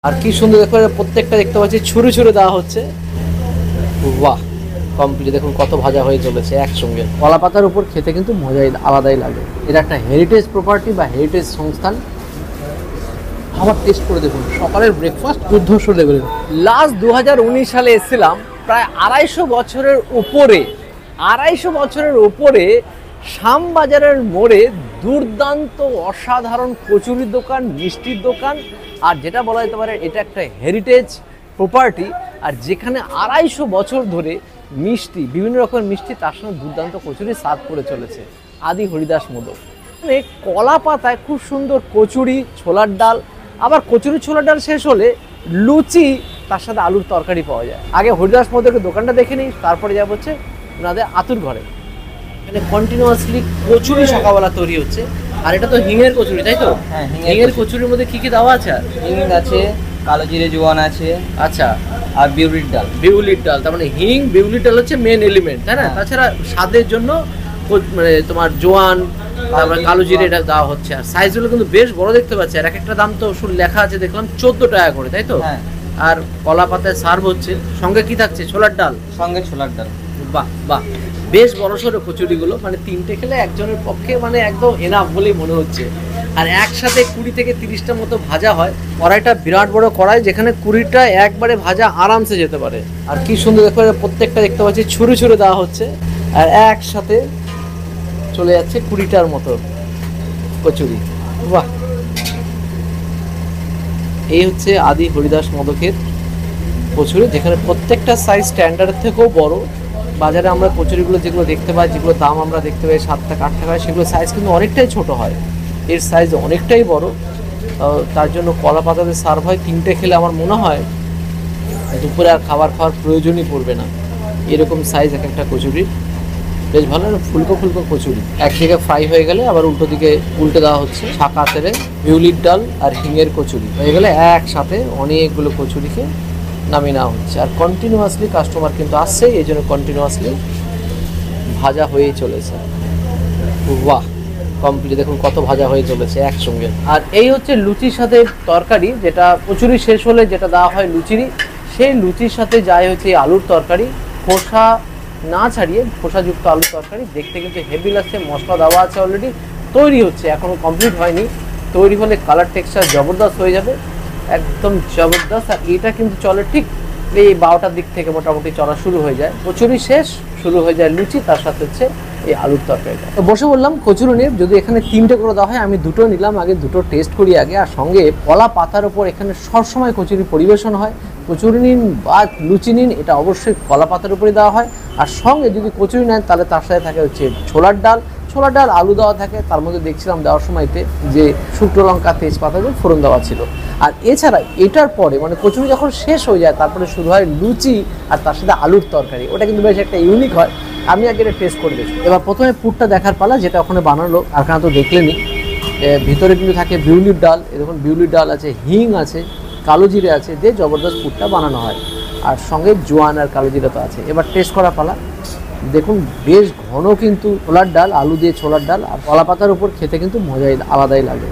আর কি সুন্দর দেখো, প্রত্যেকটা দেখতে পাচ্ছি ছুরি ছুরি দেওয়া হচ্ছে। বাহ, কমপ্লিট। দেখুন কত ভাজা হয়ে চলেছে একসঙ্গে। কলা পাতার উপর খেতে কিন্তু মজাই আলাদাই লাগে। এটা একটা হেরিটেজ প্রপার্টি বা হেরিটেজ সংস্থান। আবার টেস্ট করে দেখুন, সকালের ব্রেকফাস্ট দুর্ধর্ষ লেভেলের। লাস্ট 2019 সালে এসেছিলাম, প্রায় 250 বছরের উপরে শ্যামবাজারের মোড়ে দুর্দান্ত অসাধারণ কচুরির দোকান, মিষ্টির দোকান। আর যেটা বলা যেতে পারে এটা একটা হেরিটেজ প্রপার্টি, আর যেখানে 250 বছর ধরে মিষ্টি, বিভিন্ন রকমের মিষ্টি, তার সঙ্গে দুর্দান্ত কচুরি সার্ভ করে চলেছে আদি হরিদাস মোদক। মানে কলা পাতায় খুব সুন্দর কচুরি, ছোলার ডাল, আবার কচুরি ছোলার ডাল শেষ হলে লুচি, তার সাথে আলুর তরকারি পাওয়া যায়। আগে হরিদাস মোদকের দোকানটা দেখে নিই, তারপরে যাবো হচ্ছে ওনাদের আতুর ঘরে। এখানে কন্টিনিউয়াসলি কচুরি সকালবেলা তৈরি হচ্ছে। আর এটা তো হিঙের কচুরি, তাই তো? হ্যাঁ, হিঙের কচুরির মধ্যে কি কি দেওয়া আছে? হিং আছে, কালো জিরে জোয়ান আছে, আচ্ছা, আর বিউলির ডাল। বিউলির ডাল, তার মানে হিং বিউলির ডাল হচ্ছে মেন এলিমেন্ট, তাই না? তাছাড়া স্বাদের জন্য মানে তোমার জোয়ান, তারপরে কালো জিরে এটা দেওয়া হচ্ছে। আর সাইজগুলো কিন্তু বেশ বড় দেখতে পাচ্ছি। আর এক একটা দাম তো লেখা আছে, দেখলাম 14 টাকা করে, তাই তো? আর কলা পাতায় সার্ভ হচ্ছে, সঙ্গে কি থাকছে? ছোলার ডাল, সঙ্গে ছোলার ডাল। বাহ বাহ, বেশ বড় সড়ো কচুরিগুলো। মানে তিনটে খেলে একজনের পক্ষে মানে একদম এনাফ বলেই মনে হচ্ছে। আর একসাথে 20 থেকে 30টা মতো ভাজা হয়। কড়াইটা বিরাট বড় কড়াই, যেখানে 20টা একবারে ভাজা আরামসে যেতে পারে। আর কি সুন্দর দেখো, প্রত্যেকটা দেখতে পাচ্ছি ছুরি ছুরি দেওয়া হচ্ছে, আর একসাথে চলে যাচ্ছে 20টার মতো কচুরি। বাহ, এই হচ্ছে আদি হরিদাস মোদকের কচুরি, যেখানে প্রত্যেকটা সাইজ স্ট্যান্ডার্ড থেকেও বড়। বাজারে আমরা কচুরিগুলো যেগুলো দেখতে পাই, যেগুলো দাম আমরা দেখতে পাই 7 টাকা 8 টাকা, সেগুলো সাইজ কিন্তু অনেকটাই ছোট হয়। এর সাইজ অনেকটাই বড়। তার জন্য কলা পাতাতে সার্ভ হয়। 3টে খেলে আমার মনে হয় দুপুরে আর খাওয়ার প্রয়োজনই পড়বে না। এরকম সাইজ এক একটা কচুরি, বেশ ভালো। ফুলকো ফুলকো কচুরি একদিকে ফ্রাই হয়ে গেলে আবার উল্টো দিকে উল্টে দেওয়া হচ্ছে। শাঁকা তেলে বিউলির ডাল আর হিঙের কচুরি হয়ে গেলে একসাথে অনেকগুলো কচুরিকে নামিয়ে নেওয়া হচ্ছে। আর কন্টিনিউয়াসলি কাস্টমার কিন্তু আসছে, এই জন্য কন্টিনিউয়াসলি ভাজা হয়েই চলেছে। বাহ, কমপ্লিট। দেখুন কত ভাজা হয়ে চলেছে একসঙ্গে। আর এই হচ্ছে লুচির সাথে তরকারি, যেটা কচুরি শেষ হলে যেটা দেওয়া হয় লুচিরই, সেই লুচির সাথে যায় হচ্ছে আলুর তরকারি, খোসা না ছাড়িয়ে খোসাযুক্ত আলুর তরকারি। দেখতে কিন্তু হেভি লাগছে। মশলা দেওয়া আছে অলরেডি, তৈরি হচ্ছে, এখনও কমপ্লিট হয়নি। তৈরি হলে কালার টেক্সচার জবরদস্ত হয়ে যাবে, একদম জবরদস্ত। আর এটা কিন্তু চলে ঠিক এই 12টার দিক থেকে মোটামুটি চলা শুরু হয়ে যায়। কচুরি শেষ, শুরু হয়ে যায় লুচি, তার সাথে হচ্ছে এই আলুর তরকারিটা। তো বসে বললাম কচুরি নিয়ে, যদি এখানে 3টে করে দেওয়া হয় আমি 2টো নিলাম, আগে 2টো টেস্ট করি আগে। আর সঙ্গে কলা পাতার ওপর এখানে সবসময় কচুরি পরিবেশন হয়। কচুরি নিন বা লুচি নিন, এটা অবশ্যই কলা পাতার উপরে দেওয়া হয়। আর সঙ্গে যদি কচুরি নেন তাহলে তার সাথে থাকে হচ্ছে ছোলার ডাল, আলু দেওয়া থাকে। তার মধ্যে দেখছিলাম দেওয়ার সময়তে যে শুকনো লঙ্কা, তেজপাতা দিয়ে ফোড়ন দেওয়া ছিল। আর এছাড়া এটার পরে মানে কচুরি যখন শেষ হয়ে যায়, তারপরে শুরু হয় লুচি, আর তার সাথে আলুর তরকারি। ওটা কিন্তু বেশ একটা ইউনিক হয়। আমি আগে এটা টেস্ট করে দেখি। এবার প্রথমে পুরটা দেখার পালা, যেটা ওখানে বানালো। কারখানা তো দেখলেনি। ভিতরে কিন্তু থাকে বিউলির ডাল, এরকম বিউলির ডাল আছে, হিং আছে, কালো জিরে আছে, দিয়ে জবরদস্ত পুরটা বানানো হয়। আর সঙ্গে জোয়ান আর কালো জিরে তো আছে। এবার টেস্ট করা পালা। দেখুন বেশ ঘন কিন্তু ছোলার ডাল, আলু দিয়ে ছোলার ডাল, আর কলা পাতার উপর খেতে কিন্তু মজাই আলাদাই লাগে।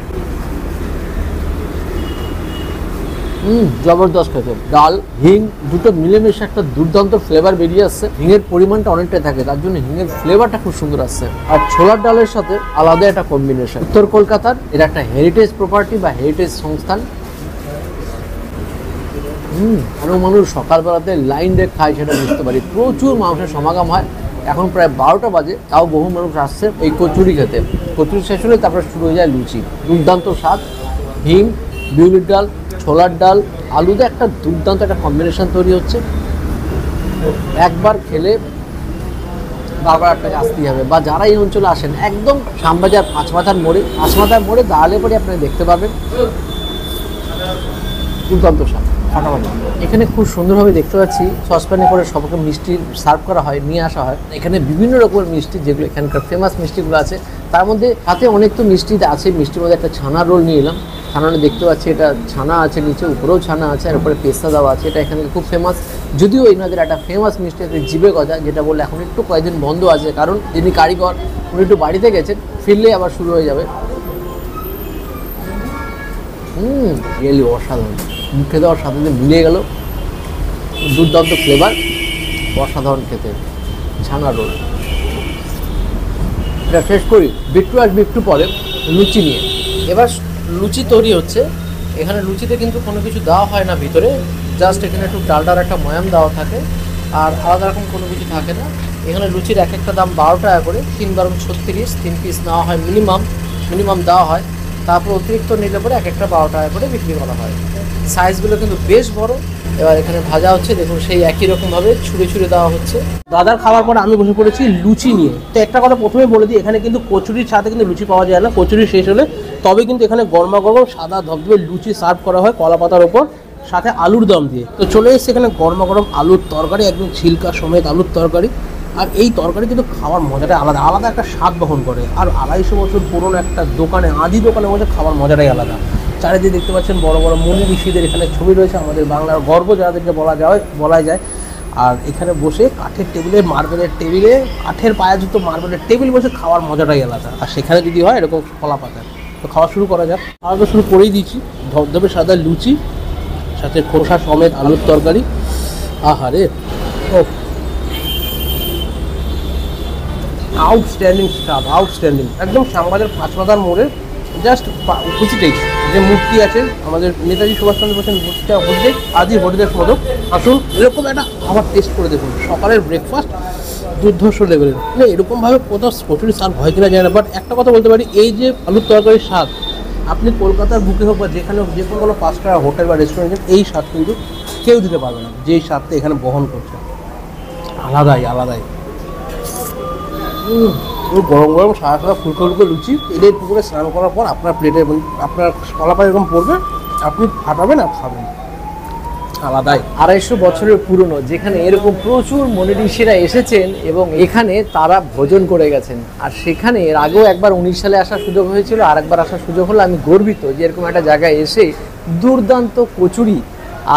জবরদস্ত খেতে। ডাল হিং দুটো মিলেমিশে একটা দুর্দান্ত ফ্লেভার বেরিয়ে আসছে। হিঙের পরিমাণটা অনেকটাই থাকে, তার জন্য হিঙের ফ্লেভারটা খুব সুন্দর আসছে। আর ছোলার ডালের সাথে আলাদা একটা কম্বিনেশন। উত্তর কলকাতার এটা একটা হেরিটেজ প্রপার্টি বা হেরিটেজ সংস্থান। আরও মানুষ সকালবেলাতে লাইন দিয়ে খায়, সেটা বুঝতে পারি। প্রচুর মানুষের সমাগম হয়। এখন প্রায় 12টা বাজে, তাও বহু মানুষ আসছে এই কচুরি খেতে। কচুরি শেষ হলে তারপরে শুরু হয়ে যায় লুচি। দুর্দান্ত স্বাদ। হিং, বিউলির ডাল, ছোলার ডাল, আলুতে একটা দুর্দান্ত একটা কম্বিনেশন তৈরি হচ্ছে। একবার খেলে বারবার একটা আসতেই হবে। বা যারা এই অঞ্চলে আসেন, একদম শ্যামবাজার 5 মাথার মোড়ে দাঁড়ালে পরে আপনারা দেখতে পাবেন দুর্দান্ত স্বাদ। ফাটাফাটি। এখানে খুব সুন্দরভাবে দেখতে পাচ্ছি সসপ্যানে করে সবকে মিষ্টি সার্ভ করা হয়, নিয়ে আসা হয়। এখানে বিভিন্ন রকমের মিষ্টি, যেগুলো এখানকার ফেমাস মিষ্টিগুলো আছে, তার মধ্যে সাথে অনেক তো মিষ্টি আছে। মিষ্টির মধ্যে একটা ছানার রোল নিয়ে এলাম। ছানাটা দেখতে পাচ্ছি, এটা ছানা আছে নিচে, উপরেও ছানা আছে, আর উপরে পেস্তা দেওয়া আছে। এটা এখানে খুব ফেমাস। যদিও এনাদের একটা ফেমাস মিষ্টি আছে জিবে গজা, যেটা বললে এখন একটু কয়েকদিন বন্ধ আছে, কারণ যিনি কারিগর উনি একটু বাড়িতে গেছেন, ফিরলেই আবার শুরু হয়ে যাবে। রিয়েলি অসাধারণ। মুখে দেওয়ার সাথে সাথে মিলিয়ে গেল, দুর্দান্ত ফ্লেভার, অসাধারণ খেতে। ছানা রোল এটা শেষ করি, একটু পরে লুচি নিয়ে। এবার লুচি তৈরি হচ্ছে। এখানে লুচিতে কিন্তু কোনো কিছু দেওয়া হয় না ভিতরে, জাস্ট এখানে একটু ডালডার একটা ময়াম দেওয়া থাকে, আর আলাদা রকম কোনো কিছু থাকে না। এখানে লুচির এক একটা দাম 12 টাকা করে, 3 × 36, 3 পিস নেওয়া হয় মিনিমাম দেওয়া হয়। তারপর অতিরিক্ত নিলে পরে এক একটা 12 টাকা করে বিক্রি করা হয়। সাইজগুলো কিন্তু বেশ বড়। এবার এখানে ভাজা হচ্ছে, দেখুন সেই একই রকমভাবে ছুঁড়ে দেওয়া হচ্ছে। দাদার খাওয়ার পর আমি বসে পড়েছি লুচি নিয়ে। তো একটা কথা প্রথমে বলে দিই, এখানে কিন্তু কচুরির সাথে কিন্তু লুচি পাওয়া যায় না। কচুরি শেষ হলে তবে কিন্তু এখানে গরমা গরম সাদা ধবধবে লুচি সার্ভ করা হয় কলা পাতার ওপর, সাথে আলুর দম দিয়ে। তো চলে এসছে এখানে গরমা গরম আলুর তরকারি, একদম ছিলকা সমেত আলুর তরকারি। আর এই তরকারি কিন্তু খাওয়ার মজাটা আলাদা একটা স্বাদ বহন করে। আর 250 বছর পুরনো একটা দোকানে, আদি দোকানের মধ্যে খাওয়ার মজাটাই আলাদা। চারিদিকে দেখতে পাচ্ছেন বড় বড় মুনি ঋষিদের এখানে ছবি রয়েছে, আমাদের বাংলার গর্ব যাদেরকে বলা যায়। আর এখানে বসে কাঠের টেবিলে, মার্বেলের টেবিলে, কাঠের পায়াযুক্ত মার্বেলের টেবিল বসে খাওয়ার মজাটাই আলাদা। আর সেখানে যদি হয় এরকম কলা পাতা। তো খাওয়া শুরু করা যাক। খাওয়া তো শুরু করেই দিচ্ছি। ধবধবে সাদা লুচি, সাথে খোসা সমেত আলুর তরকারি। আহারে, ও আউটস্ট্যান্ডিং একদম শ্যামবাজার 5 মাথার মোড়ে জাস্ট কুচিতেই যে মূর্তি আছে আমাদের নেতাজি সুভাষচন্দ্র বোসের মূর্তিটা হচ্ছে আদি হরিদাস মোদক। আসুন এরকম একটা খাবার টেস্ট করে দেখুন। সকালের ব্রেকফাস্ট দুর্ধর্ষ লেভেলের, মানে এরকমভাবে কোথাও কচুরি সার্ভ হয় কিনা জানি না, বাট একটা কথা বলতে পারি, এই যে আলুর তরকারির স্বাদ আপনি কলকাতার বুকে হোক বা যেখানে হোক, যে কোনো 5 স্টার হোটেল বা রেস্টুরেন্টে এই স্বাদ কিন্তু কেউ দিতে পারবে না, যেই স্বাদটা এখানে বহন করছে। আলাদাই গরম গরম সাদা ফুলকো লুচি, এদের পুকুরে স্নান করার পর আপনার প্লেটে আপনার কলাপাই এরকম পড়বে, আপনি ফাটাবেন আর খাবেন। আলাদাই। 250 বছরের পুরনো, যেখানে এরকম প্রচুর মনি ঋষিরা এসেছেন এবং এখানে তারা ভোজন করে গেছেন। আর সেখানে এর আগেও একবার 19 সালে আসার সুযোগ হয়েছিল, আর একবার আসার সুযোগ হলো। আমি গর্বিত যে এরকম একটা জায়গায় এসে দুর্দান্ত কচুরি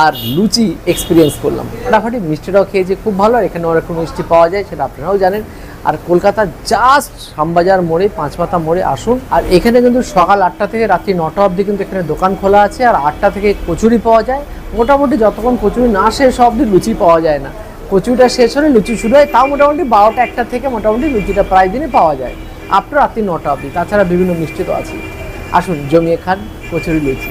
আর লুচি এক্সপিরিয়েন্স করলাম। ফাটাফাটি মিষ্টিটাও খেয়েছি খুব ভালো। আর এখানে অনেক মিষ্টি পাওয়া যায়, সেটা আপনারাও জানেন। আর কলকাতার জাস্ট শ্যামবাজার মোড়ে, 5 মাথা মোড়ে আসুন। আর এখানে কিন্তু সকাল 8টা থেকে রাত্রি 9টা অবধি কিন্তু এখানে দোকান খোলা আছে। আর 8টা থেকে কচুরি পাওয়া যায়। মোটামুটি যতক্ষণ কচুরি না শেষ অবধি লুচি পাওয়া যায় না। কচুরিটা শেষ হলে লুচি শুরু হয়, তাও মোটামুটি 12টা 1টা থেকে মোটামুটি লুচিটা প্রায় দিনে পাওয়া যায়, আপনার রাত্রি 9টা অবধি। তাছাড়া বিভিন্ন মিষ্টি তো আছে। আসুন জমিয়ে খান কচুরি লুচি।